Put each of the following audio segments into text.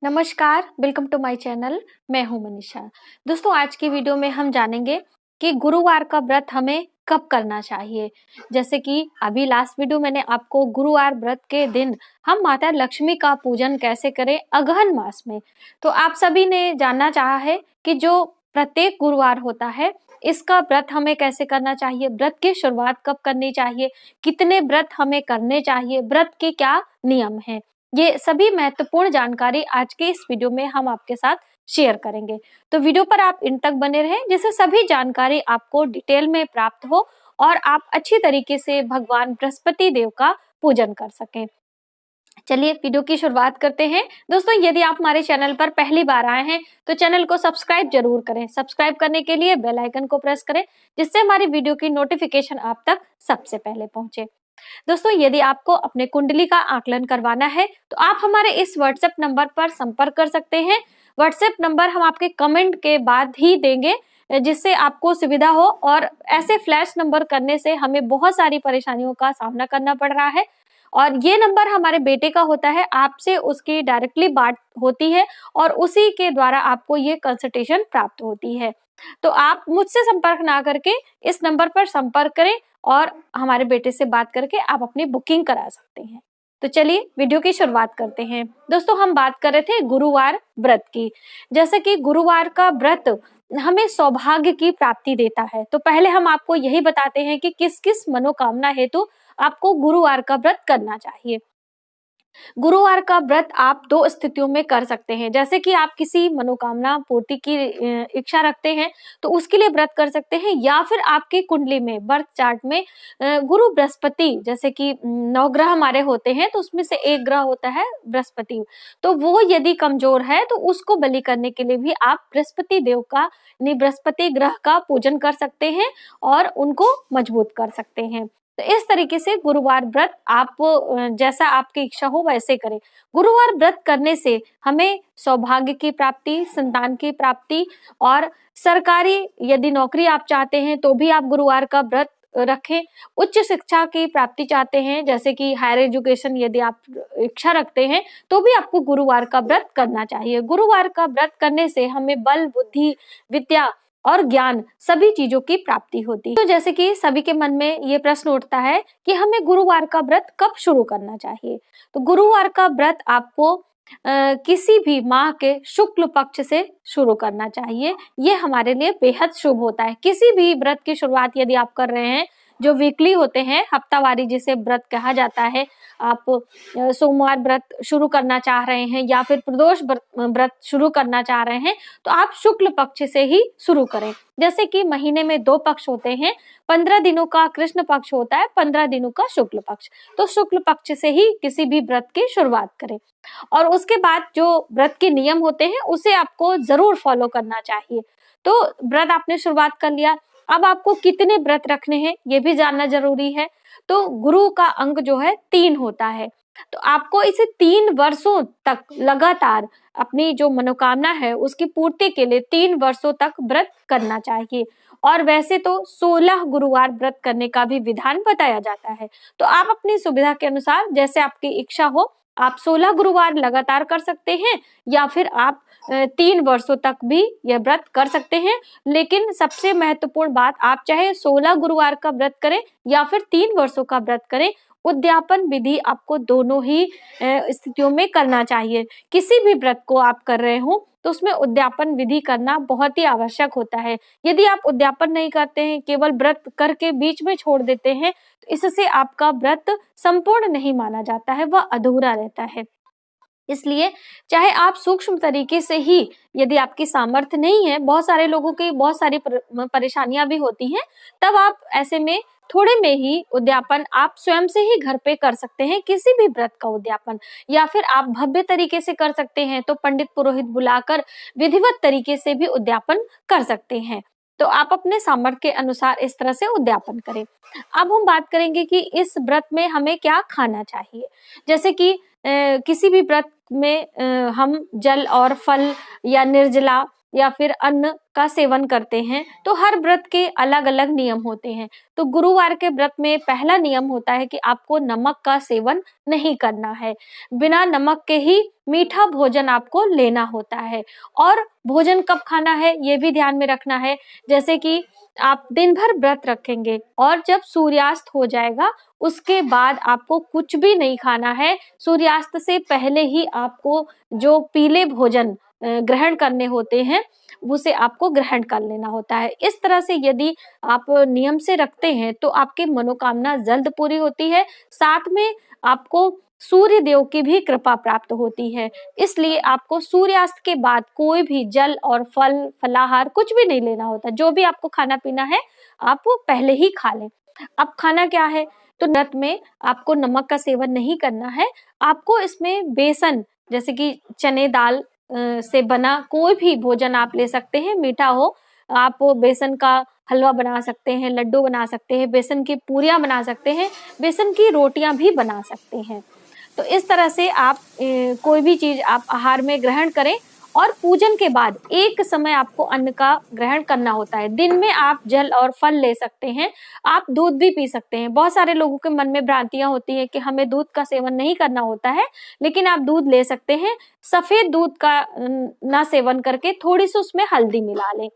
नमस्कार, welcome to my channel. मैं हूं मनीषा। दोस्तों, आज की वीडियो में हम जानेंगे कि गुरुवार का व्रत हमें कब करना चाहिए। जैसे कि अभी लास्ट वीडियो मैंने आपको गुरुवार व्रत के दिन हम माता लक्ष्मी का पूजन कैसे करें अगहन मास में, तो आप सभी ने जानना चाहा है कि जो प्रत्येक गुरुवार होता है इसका व्रत हमें कैसे करना चाहिए, व्रत की शुरुआत कब करनी चाहिए, कितने व्रत हमें करने चाहिए, व्रत के क्या नियम हैं। ये सभी महत्वपूर्ण जानकारी आज के इस वीडियो में हम आपके साथ शेयर करेंगे। तो वीडियो पर आप इन तक बने रहें जिससे सभी जानकारी आपको डिटेल में प्राप्त हो और आप अच्छी तरीके से भगवान बृहस्पति देव का पूजन कर सकें। चलिए वीडियो की शुरुआत करते हैं। दोस्तों, यदि आप हमारे चैनल पर पहली बार आए हैं तो चैनल को सब्सक्राइब जरूर करें। सब्सक्राइब करने के लिए बेल आइकन को प्रेस करें जिससे हमारी वीडियो की नोटिफिकेशन आप तक सबसे पहले पहुंचे। दोस्तों, यदि आपको अपने कुंडली का आकलन करवाना है तो आप हमारे इस व्हाट्सएप नंबर पर संपर्क कर सकते हैं। व्हाट्सएप नंबर हम आपके कमेंट के बाद ही देंगे जिससे आपको सुविधा हो, और ऐसे फ्लैश नंबर करने से हमें बहुत सारी परेशानियों का सामना करना पड़ रहा है। और ये नंबर हमारे बेटे का होता है, आपसे उसकी डायरेक्टली बात होती है और उसी के द्वारा आपको ये कंसल्टेशन प्राप्त होती है। तो आप मुझसे संपर्क ना करके इस नंबर पर संपर्क करें और हमारे बेटे से बात करके आप अपनी बुकिंग करा सकते हैं। तो चलिए वीडियो की शुरुआत करते हैं। दोस्तों, हम बात कर रहे थे गुरुवार व्रत की। जैसे कि गुरुवार का व्रत हमें सौभाग्य की प्राप्ति देता है, तो पहले हम आपको यही बताते हैं कि किस किस मनोकामना हेतु आपको गुरुवार का व्रत करना चाहिए। गुरुवार का व्रत आप दो स्थितियों में कर सकते हैं। जैसे कि आप किसी मनोकामना पूर्ति की इच्छा रखते हैं तो उसके लिए व्रत कर सकते हैं, या फिर आपकी कुंडली में बर्थ चार्ट में गुरु बृहस्पति, जैसे कि 9 ग्रह हमारे होते हैं तो उसमें से एक ग्रह होता है बृहस्पति, तो वो यदि कमजोर है तो उसको बलि करने के लिए भी आप बृहस्पति देव का यानी बृहस्पति ग्रह का पूजन कर सकते हैं और उनको मजबूत कर सकते हैं। तो इस तरीके से गुरुवार व्रत आप जैसा आपकी इच्छा हो वैसे करें। गुरुवार व्रत करने से हमें सौभाग्य की प्राप्ति, संतान की प्राप्ति, और सरकारी यदि नौकरी आप चाहते हैं तो भी आप गुरुवार का व्रत रखें। उच्च शिक्षा की प्राप्ति चाहते हैं, जैसे कि हायर एजुकेशन यदि आप इच्छा रखते हैं तो भी आपको गुरुवार का व्रत करना चाहिए। गुरुवार का व्रत करने से हमें बल, बुद्धि, विद्या और ज्ञान सभी चीजों की प्राप्ति होती है। तो जैसे कि सभी के मन में ये प्रश्न उठता है कि हमें गुरुवार का व्रत कब शुरू करना चाहिए। तो गुरुवार का व्रत आपको किसी भी माह के शुक्ल पक्ष से शुरू करना चाहिए। ये हमारे लिए बेहद शुभ होता है। किसी भी व्रत की शुरुआत यदि आप कर रहे हैं, जो वीकली होते हैं, हफ्तावारी जिसे व्रत कहा जाता है, आप सोमवार व्रत शुरू करना चाह रहे हैं या फिर प्रदोष व्रत शुरू करना चाह रहे हैं, तो आप शुक्ल पक्ष से ही शुरू करें। जैसे कि महीने में 2 पक्ष होते हैं, 15 दिनों का कृष्ण पक्ष होता है, 15 दिनों का शुक्ल पक्ष। तो शुक्ल पक्ष से ही किसी भी व्रत की शुरुआत करें, और उसके बाद जो व्रत के नियम होते हैं उसे आपको जरूर फॉलो करना चाहिए। तो व्रत आपने शुरुआत कर लिया, अब आपको कितने व्रत रखने हैं ये भी जानना जरूरी है। तो गुरु का अंक जो है 3 होता है, तो आपको इसे 3 वर्षों तक लगातार अपनी जो मनोकामना है उसकी पूर्ति के लिए 3 वर्षों तक व्रत करना चाहिए। और वैसे तो 16 गुरुवार व्रत करने का भी विधान बताया जाता है, तो आप अपनी सुविधा के अनुसार जैसे आपकी इच्छा हो आप 16 गुरुवार लगातार कर सकते हैं, या फिर आप 3 वर्षों तक भी यह व्रत कर सकते हैं। लेकिन सबसे महत्वपूर्ण बात, आप चाहे 16 गुरुवार का व्रत करें या फिर 3 वर्षों का व्रत करें, उद्यापन विधि आपको दोनों ही स्थितियों में करना चाहिए। किसी भी व्रत को आप कर रहे हो तो उसमें उद्यापन विधि करना बहुत ही आवश्यक होता है। यदि आप उद्यापन नहीं करते हैं, केवल व्रत करके बीच में छोड़ देते हैं, तो इससे आपका व्रत संपूर्ण नहीं माना जाता है, वह अधूरा रहता है। इसलिए चाहे आप सूक्ष्म तरीके से ही, यदि आपकी सामर्थ्य नहीं है, बहुत सारे लोगों की बहुत सारी परेशानियां भी होती हैं, तब आप ऐसे में थोड़े में ही उद्यापन आप स्वयं से ही घर पे कर सकते हैं, किसी भी व्रत का उद्यापन। या फिर आप भव्य तरीके से कर सकते हैं तो पंडित पुरोहित बुलाकर विधिवत तरीके से भी उद्यापन कर सकते हैं। तो आप अपने सामर्थ्य के अनुसार इस तरह से उद्यापन करें। अब हम बात करेंगे कि इस व्रत में हमें क्या खाना चाहिए। जैसे कि किसी भी व्रत में हम जल और फल या निर्जला या फिर अन्न का सेवन करते हैं, तो हर व्रत के अलग अलग नियम होते हैं। तो गुरुवार के व्रत में पहला नियम होता है कि आपको नमक का सेवन नहीं करना है, बिना नमक के ही मीठा भोजन आपको लेना होता है। और भोजन कब खाना है ये भी ध्यान में रखना है, जैसे कि आप दिन भर व्रत रखेंगे और जब सूर्यास्त हो जाएगा उसके बाद आपको कुछ भी नहीं खाना है। सूर्यास्त से पहले ही आपको जो पीले भोजन ग्रहण करने होते हैं उसे आपको ग्रहण कर लेना होता है। इस तरह से यदि आप नियम से रखते हैं तो आपकी मनोकामना जल्द पूरी होती है, साथ में आपको सूर्य देव की भी कृपा प्राप्त होती है। इसलिए आपको सूर्यास्त के बाद कोई भी जल और फल फलाहार कुछ भी नहीं लेना होता। जो भी आपको खाना पीना है आप वो पहले ही खा लें। अब खाना क्या है, तो व्रत में आपको नमक का सेवन नहीं करना है। आपको इसमें बेसन जैसे कि चने दाल से बना कोई भी भोजन आप ले सकते हैं, मीठा हो। आप बेसन का हलवा बना सकते हैं, लड्डू बना सकते हैं, बेसन की पूरियां बना सकते हैं, बेसन की रोटियां भी बना सकते हैं। तो इस तरह से आप कोई भी चीज आप आहार में ग्रहण करें। और पूजन के बाद एक समय आपको अन्न का ग्रहण करना होता है। दिन में आप जल और फल ले सकते हैं, आप दूध भी पी सकते हैं। बहुत सारे लोगों के मन में भ्रांतियां होती है कि हमें दूध का सेवन नहीं करना होता है, लेकिन आप दूध ले सकते हैं। सफेद दूध का ना सेवन करके थोड़ी सी उसमें हल्दी मिला लें।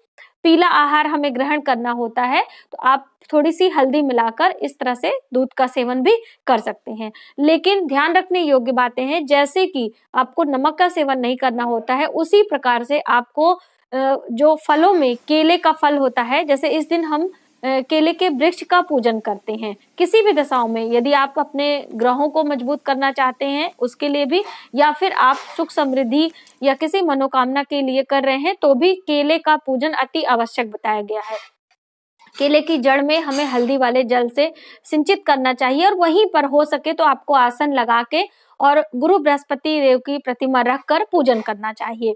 पीला आहार हमें ग्रहण करना होता है तो आप थोड़ी सी हल्दी मिलाकर इस तरह से दूध का सेवन भी कर सकते हैं। लेकिन ध्यान रखने योग्य बातें हैं, जैसे कि आपको नमक का सेवन नहीं करना होता है, उसी प्रकार से आपको जो फलों में केले का फल होता है, जैसे इस दिन हम केले के वृक्ष का पूजन करते हैं। किसी भी दशाओं में यदि आप अपने ग्रहों को मजबूत करना चाहते हैं उसके लिए भी, या फिर आप सुख समृद्धि या किसी मनोकामना के लिए कर रहे हैं, तो भी केले का पूजन अति आवश्यक बताया गया है। केले की जड़ में हमें हल्दी वाले जल से सिंचित करना चाहिए और वहीं पर हो सके तो आपको आसन लगा के और गुरु बृहस्पति देव की प्रतिमा रखकर पूजन करना चाहिए।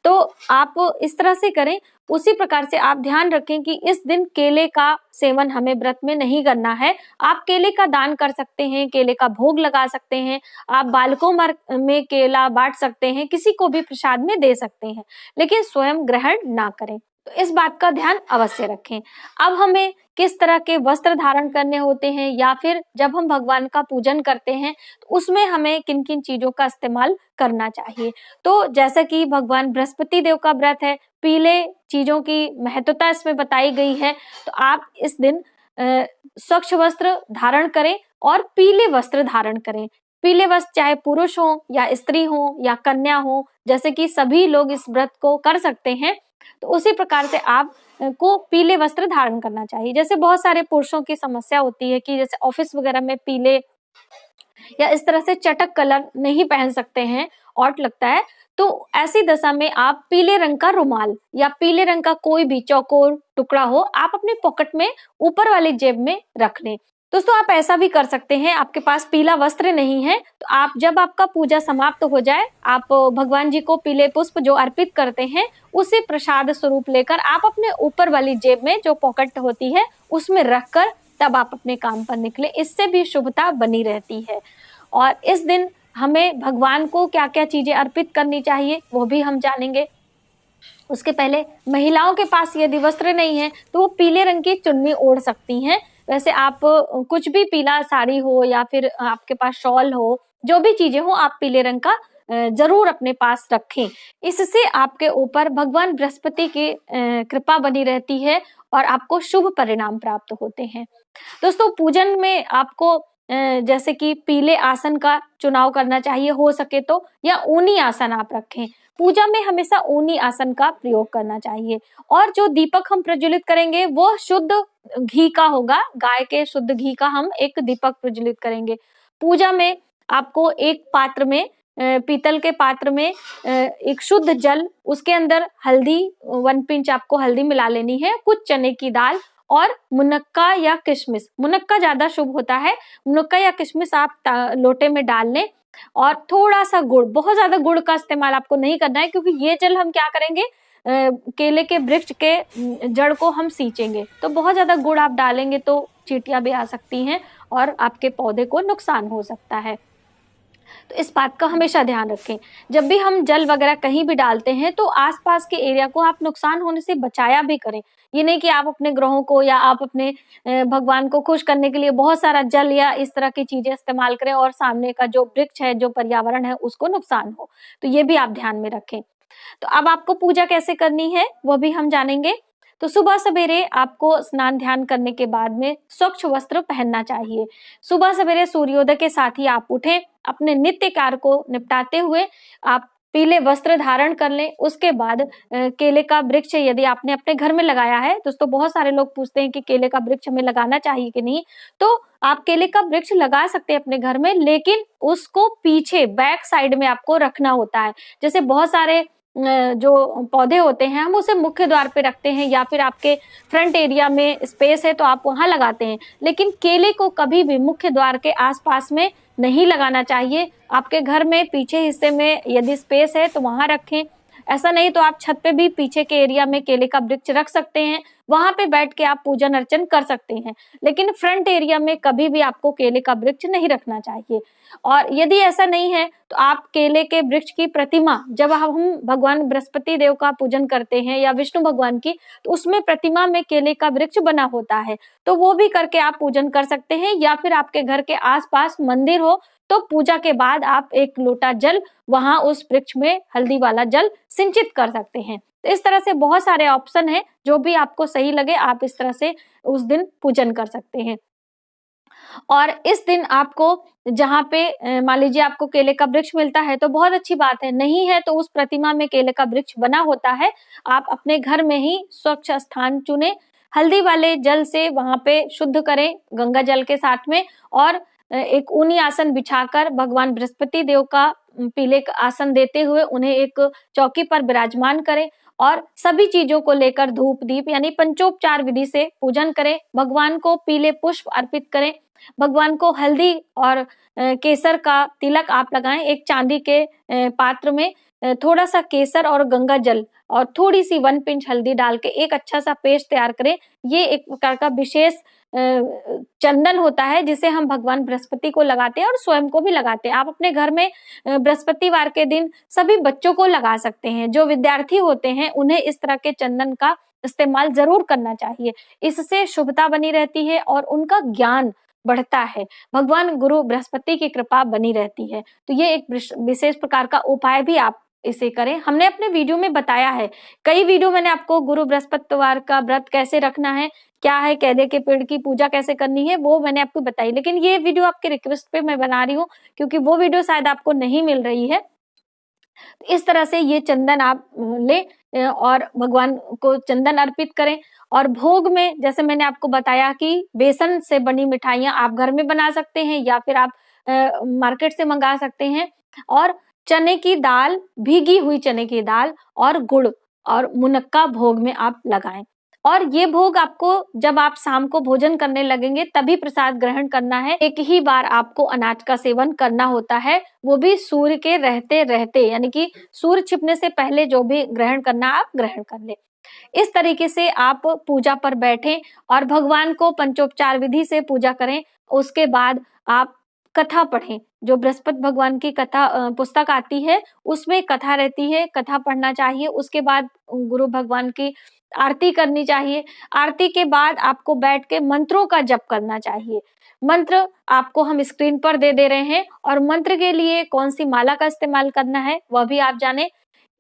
तो आप इस तरह से करें। उसी प्रकार से आप ध्यान रखें कि इस दिन केले का सेवन हमें व्रत में नहीं करना है। आप केले का दान कर सकते हैं, केले का भोग लगा सकते हैं, आप बालकों में केला बांट सकते हैं, किसी को भी प्रसाद में दे सकते हैं, लेकिन स्वयं ग्रहण ना करें। तो इस बात का ध्यान अवश्य रखें। अब हमें किस तरह के वस्त्र धारण करने होते हैं, या फिर जब हम भगवान का पूजन करते हैं तो उसमें हमें किन किन चीजों का इस्तेमाल करना चाहिए। तो जैसा कि भगवान बृहस्पति देव का व्रत है, पीले चीजों की महत्वता इसमें बताई गई है, तो आप इस दिन स्वच्छ वस्त्र धारण करें और पीले वस्त्र धारण करें। पीले वस्त्र चाहे पुरुष हो या स्त्री हो या कन्या हो, जैसे कि सभी लोग इस व्रत को कर सकते हैं, तो उसी प्रकार से आप को पीले वस्त्र धारण करना चाहिए। जैसे बहुत सारे पुरुषों की समस्या होती है कि जैसे ऑफिस वगैरह में पीले या इस तरह से चटक कलर नहीं पहन सकते हैं, ऑड लगता है, तो ऐसी दशा में आप पीले रंग का रुमाल या पीले रंग का कोई भी चौकोर टुकड़ा हो, आप अपने पॉकेट में ऊपर वाली जेब में रख लें। दोस्तों आप ऐसा भी कर सकते हैं, आपके पास पीला वस्त्र नहीं है तो आप जब आपका पूजा समाप्त हो जाए, आप भगवान जी को पीले पुष्प जो अर्पित करते हैं उसे प्रसाद स्वरूप लेकर आप अपने ऊपर वाली जेब में जो पॉकेट होती है उसमें रखकर तब आप अपने काम पर निकले। इससे भी शुभता बनी रहती है। और इस दिन हमें भगवान को क्या क्या चीजें अर्पित करनी चाहिए वो भी हम जानेंगे। उसके पहले महिलाओं के पास यदि वस्त्र नहीं है तो वो पीले रंग की चुन्नी ओढ़ सकती हैं। वैसे आप कुछ भी पीला साड़ी हो या फिर आपके पास शॉल हो, जो भी चीजें हो, आप पीले रंग का जरूर अपने पास रखें। इससे आपके ऊपर भगवान बृहस्पति की कृपा बनी रहती है और आपको शुभ परिणाम प्राप्त होते हैं। दोस्तों पूजन में आपको जैसे कि पीले आसन का चुनाव करना चाहिए हो सके तो, या ऊनी आसन आप रखें। पूजा में हमेशा ऊनी आसन का प्रयोग करना चाहिए। और जो दीपक हम प्रज्वलित करेंगे वो शुद्ध घी का होगा, गाय के शुद्ध घी का हम एक दीपक प्रज्वलित करेंगे। पूजा में आपको एक पात्र में पीतल के पात्र में एक शुद्ध जल, उसके अंदर हल्दी 1 पिंच आपको हल्दी मिला लेनी है, कुछ चने की दाल और मुनक्का या किशमिश, मुनक्का ज्यादा शुभ होता है, मुनक्का या किशमिश आप लोटे में डाल लें। और थोड़ा सा गुड़, बहुत ज्यादा गुड़ का इस्तेमाल आपको नहीं करना है क्योंकि ये जल हम क्या करेंगे, केले के वृक्ष के जड़ को हम सींचेंगे, तो बहुत ज्यादा गुड़ आप डालेंगे तो चींटियां भी आ सकती हैं और आपके पौधे को नुकसान हो सकता है। तो इस बात का हमेशा ध्यान रखें। जब भी हम जल वगैरह कहीं भी डालते हैं तो आसपास के एरिया को आप नुकसान होने से बचाया भी करें। ये नहीं कि आप अपने ग्रहों को या आप अपने भगवान को खुश करने के लिए बहुत सारा जल या इस तरह की चीजें इस्तेमाल करें और सामने का जो वृक्ष है, जो पर्यावरण है, उसको नुकसान हो। तो ये भी आप ध्यान में रखें। तो अब आपको पूजा कैसे करनी है वो भी हम जानेंगे। तो सुबह सवेरे आपको स्नान ध्यान करने के बाद में स्वच्छ वस्त्र पहनना चाहिए। सुबह सवेरे सूर्योदय के साथ ही आप उठें, अपने नित्य कार्य को निपटाते हुए आप पीले वस्त्र धारण कर लें। उसके बाद केले का वृक्ष यदि आपने अपने घर में लगाया है, दोस्तों बहुत सारे लोग पूछते हैं कि केले का वृक्ष हमें लगाना चाहिए कि नहीं, तो आप केले का वृक्ष लगा सकते हैं अपने घर में, लेकिन उसको पीछे बैक साइड में आपको रखना होता है। जैसे बहुत सारे जो पौधे होते हैं हम उसे मुख्य द्वार पे रखते हैं या फिर आपके फ्रंट एरिया में स्पेस है तो आप वहां लगाते हैं, लेकिन केले को कभी भी मुख्य द्वार के आसपास में नहीं लगाना चाहिए। आपके घर में पीछे हिस्से में यदि स्पेस है तो वहां रखें, ऐसा नहीं तो आप छत पे भी पीछे के एरिया में केले का वृक्ष रख सकते हैं, वहां पे बैठ के आप पूजन अर्चन कर सकते हैं, लेकिन फ्रंट एरिया में कभी भी आपको केले का वृक्ष नहीं रखना चाहिए। और यदि ऐसा नहीं है तो आप केले के वृक्ष की प्रतिमा, जब हम भगवान बृहस्पति देव का पूजन करते हैं या विष्णु भगवान की, तो उसमें प्रतिमा में केले का वृक्ष बना होता है, तो वो भी करके आप पूजन कर सकते हैं। या फिर आपके घर के आसपास मंदिर हो तो पूजा के बाद आप एक लोटा जल वहां उस वृक्ष में हल्दी वाला जल सिंचित कर सकते हैं। तो इस तरह से बहुत सारे ऑप्शन हैं, जो भी आपको सही लगे आप इस तरह से उस दिन पूजन कर सकते हैं। और इस दिन आपको जहाँ पे मान लीजिए आपको केले का वृक्ष मिलता है तो बहुत अच्छी बात है, नहीं है तो उस प्रतिमा में केले का वृक्ष बना होता है, आप अपने घर में ही स्वच्छ स्थान चुने, हल्दी वाले जल से वहां पे शुद्ध करें गंगा जल के साथ में, और एक ऊनी आसन बिछाकर भगवान बृहस्पति देव का पीले का आसन देते हुए उन्हें एक चौकी पर विराजमान करें और सभी चीजों को लेकर धूप दीप यानी पंचोपचार विधि से पूजन करें। भगवान को पीले पुष्प अर्पित करें, भगवान को हल्दी और केसर का तिलक आप लगाएं। एक चांदी के पात्र में थोड़ा सा केसर और गंगा जल और थोड़ी सी 1 पिंच हल्दी डाल के एक अच्छा सा पेस्ट तैयार करें। ये एक प्रकार का विशेष चंदन होता है जिसे हम भगवान बृहस्पति को लगाते हैं और स्वयं को भी लगाते हैं। आप अपने घर में बृहस्पतिवार के दिन सभी बच्चों को लगा सकते हैं। जो विद्यार्थी होते हैं उन्हें इस तरह के चंदन का इस्तेमाल जरूर करना चाहिए, इससे शुभता बनी रहती है और उनका ज्ञान बढ़ता है, भगवान गुरु बृहस्पति की कृपा बनी रहती है। तो ये एक विशेष प्रकार का उपाय भी आप इसे करें। हमने अपने वीडियो में बताया है, कई वीडियो मैंने आपको गुरु बृहस्पतिवार का व्रत कैसे रखना है, क्या है केले के पेड़ की पूजा कैसे करनी है, वो मैंने आपको बताई, लेकिन ये वीडियो आपके रिक्वेस्ट पे मैं बना रही हूँ क्योंकि वो वीडियो शायद आपको नहीं मिल रही है। इस तरह से ये चंदन आप ले और भगवान को चंदन अर्पित करें। और भोग में जैसे मैंने आपको बताया कि बेसन से बनी मिठाइयां आप घर में बना सकते हैं या फिर आप मार्केट से मंगा सकते हैं। और चने की दाल, भीगी हुई चने की दाल और गुड़ और मुनक्का भोग में आप लगाएं। और ये भोग आपको जब आप शाम को भोजन करने लगेंगे तभी प्रसाद ग्रहण करना है। एक ही बार आपको अनाज का सेवन करना होता है, वो भी सूर्य के रहते रहते, यानी कि सूर्य छिपने से पहले जो भी ग्रहण करना आप ग्रहण कर ले। इस तरीके से आप पूजा पर बैठें और भगवान को पंचोपचार विधि से पूजा करें। उसके बाद आप कथा पढ़ें, जो बृहस्पति भगवान की कथा पुस्तक आती है उसमें कथा रहती है, कथा पढ़ना चाहिए। उसके बाद गुरु भगवान की आरती करनी चाहिए। आरती के बाद आपको बैठ के मंत्रों का जप करना चाहिए। मंत्र आपको हम स्क्रीन पर दे रहे हैं और मंत्र के लिए कौन सी माला का इस्तेमाल करना है वह भी आप जाने।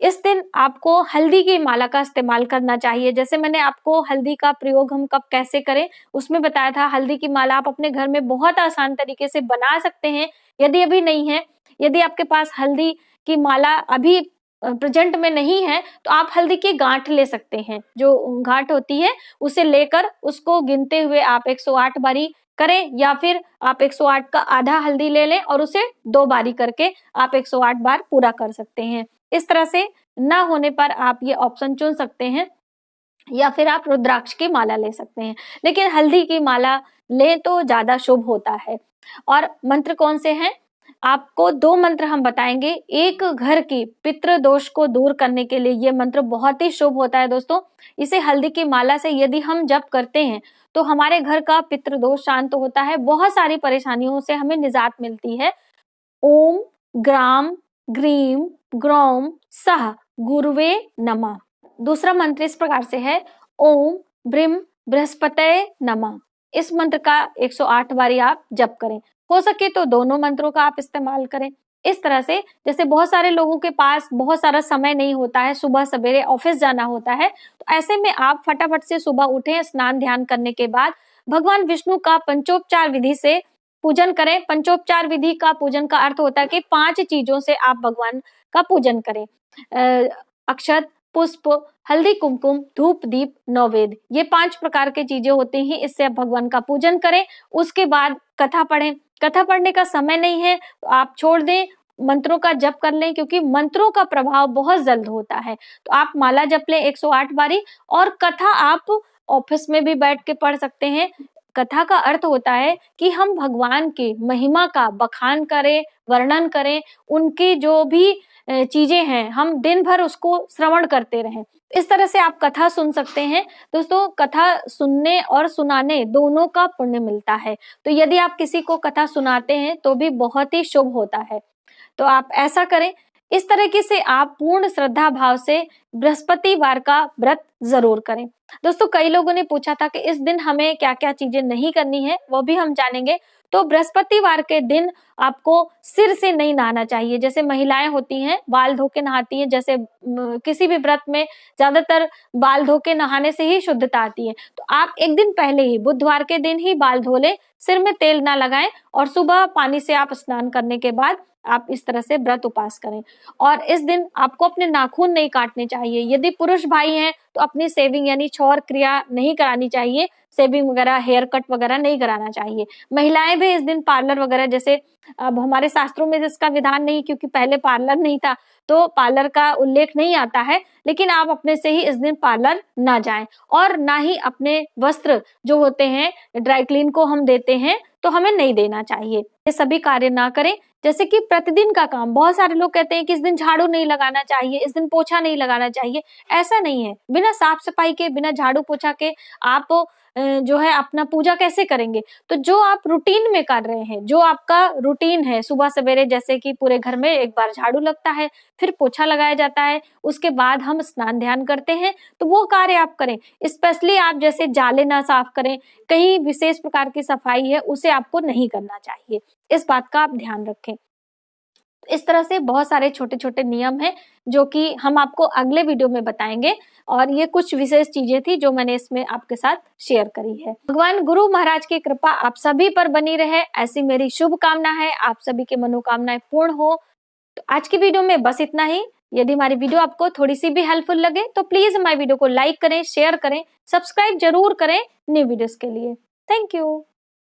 इस दिन आपको हल्दी की माला का इस्तेमाल करना चाहिए। जैसे मैंने आपको हल्दी का प्रयोग हम कब कैसे करें उसमें बताया था, हल्दी की माला आप अपने घर में बहुत आसान तरीके से बना सकते हैं। यदि अभी नहीं है, यदि आपके पास हल्दी की माला अभी प्रेजेंट में नहीं है तो आप हल्दी की गांठ ले सकते हैं। जो गांठ होती है उसे लेकर उसको गिनते हुए आप 108 बारी करें, या फिर आप 108 का आधा हल्दी ले लें और उसे 2 बारी करके आप 108 बार पूरा कर सकते हैं। इस तरह से ना होने पर आप ये ऑप्शन चुन सकते हैं, या फिर आप रुद्राक्ष की माला ले सकते हैं, लेकिन हल्दी की माला लें तो ज्यादा शुभ होता है। और मंत्र कौन से हैं, आपको 2 मंत्र हम बताएंगे। एक घर की पितृ दोष को दूर करने के लिए ये मंत्र बहुत ही शुभ होता है दोस्तों। इसे हल्दी की माला से यदि हम जप करते हैं तो हमारे घर का पितृ दोष शांत होता है, बहुत सारी परेशानियों से हमें निजात मिलती है। ओम ग्राम, ग्रीम, ग्रौम, सह, गुरुवे नमः। दूसरा मंत्र इस प्रकार से है, ओम ब्रीम बृहस्पतये नमः। इस मंत्र का 108 बारी आप जप करें। हो सके तो दोनों मंत्रों का आप इस्तेमाल करें। इस तरह से, जैसे बहुत सारे लोगों के पास बहुत सारा समय नहीं होता है, सुबह सवेरे ऑफिस जाना होता है, तो ऐसे में आप फटाफट से सुबह उठें, स्नान ध्यान करने के बाद भगवान विष्णु का पंचोपचार विधि से पूजन करें। पंचोपचार विधि का पूजन का अर्थ होता है कि 5 चीजों से आप भगवान का पूजन करें। अक्षत, पुष्प, हल्दी, कुमकुम, धूप, दीप, नैवेद्य, ये 5 प्रकार के चीजें होती हैं, इससे आप भगवान का पूजन करें। उसके बाद कथा पढ़ें। कथा पढ़ने का समय नहीं है तो आप छोड़ दें, मंत्रों का जप कर लें, क्योंकि मंत्रों का प्रभाव बहुत जल्द होता है। तो आप माला जप लें 108 बारी, और कथा आप ऑफिस में भी बैठ के पढ़ सकते हैं। कथा का अर्थ होता है कि हम भगवान की महिमा का बखान करें, वर्णन करें, उनकी जो भी चीजें हैं हम दिन भर उसको श्रवण करते रहें। इस तरह से आप कथा सुन सकते हैं। दोस्तों, कथा सुनने और सुनाने दोनों का पुण्य मिलता है, तो यदि आप किसी को कथा सुनाते हैं तो भी बहुत ही शुभ होता है। तो आप ऐसा करें। इस तरीके से आप पूर्ण श्रद्धा भाव से बृहस्पतिवार का व्रत जरूर करें। दोस्तों, कई लोगों ने पूछा था कि इस दिन हमें क्या क्या चीजें नहीं करनी है, वो भी हम जानेंगे। तो बृहस्पतिवार के दिन आपको सिर से नहीं नहाना चाहिए। जैसे महिलाएं होती हैं बाल धो के नहाती हैं, जैसे किसी भी व्रत में ज्यादातर बाल धो के नहाने से ही शुद्धता आती है, तो आप एक दिन पहले ही बुधवार के दिन ही बाल धो लें, सिर में तेल ना लगाएं, और सुबह पानी से आप स्नान करने के बाद आप इस तरह से व्रत उपास करें। और इस दिन आपको अपने नाखून नहीं काटने चाहिए। यदि पुरुष भाई हैं तो अपनी सेविंग यानी छौर क्रिया नहीं करानी चाहिए, सेविंग वगैरह, हेयर कट वगैरह नहीं कराना चाहिए। महिलाएं भी इस दिन पार्लर वगैरह, जैसे अब हमारे शास्त्रों में इसका विधान नहीं, क्योंकि पहले पार्लर नहीं था तो पार्लर का उल्लेख नहीं आता है, लेकिन आप अपने से ही इस दिन पार्लर ना जाएं, और ना ही अपने वस्त्र जो होते हैं ड्राई क्लीन को हम देते हैं तो हमें नहीं देना चाहिए। ये सभी कार्य ना करें। जैसे कि प्रतिदिन का काम, बहुत सारे लोग कहते हैं कि इस दिन झाड़ू नहीं लगाना चाहिए, इस दिन पोछा नहीं लगाना चाहिए। ऐसा नहीं है। बिना साफ सफाई के, बिना झाड़ू पोछा के आप जो है अपना पूजा कैसे करेंगे? तो जो आप रूटीन में कर रहे हैं, जो आपका रूटीन है सुबह सवेरे, जैसे कि पूरे घर में एक बार झाड़ू लगता है, फिर पोछा लगाया जाता है, उसके बाद हम स्नान ध्यान करते हैं, तो वो कार्य आप करें। स्पेशली आप जैसे जाले ना साफ करें, कहीं विशेष प्रकार की सफाई है, उसे आपको नहीं करना चाहिए। इस बात का आप ध्यान रखें। इस तरह से बहुत सारे छोटे छोटे नियम हैं जो कि हम आपको अगले वीडियो में बताएंगे, और ये कुछ विशेष चीजें थी जो मैंने इसमें आपके साथ शेयर करी है। भगवान गुरु महाराज की कृपा आप सभी पर बनी रहे, ऐसी मेरी शुभ कामना है। आप सभी की मनोकामनाएं पूर्ण हो। तो आज की वीडियो में बस इतना ही। यदि हमारी वीडियो आपको थोड़ी सी भी हेल्पफुल लगे तो प्लीज हमारी वीडियो को लाइक करें, शेयर करें, सब्सक्राइब जरूर करें न्यू वीडियोस के लिए। Thank you.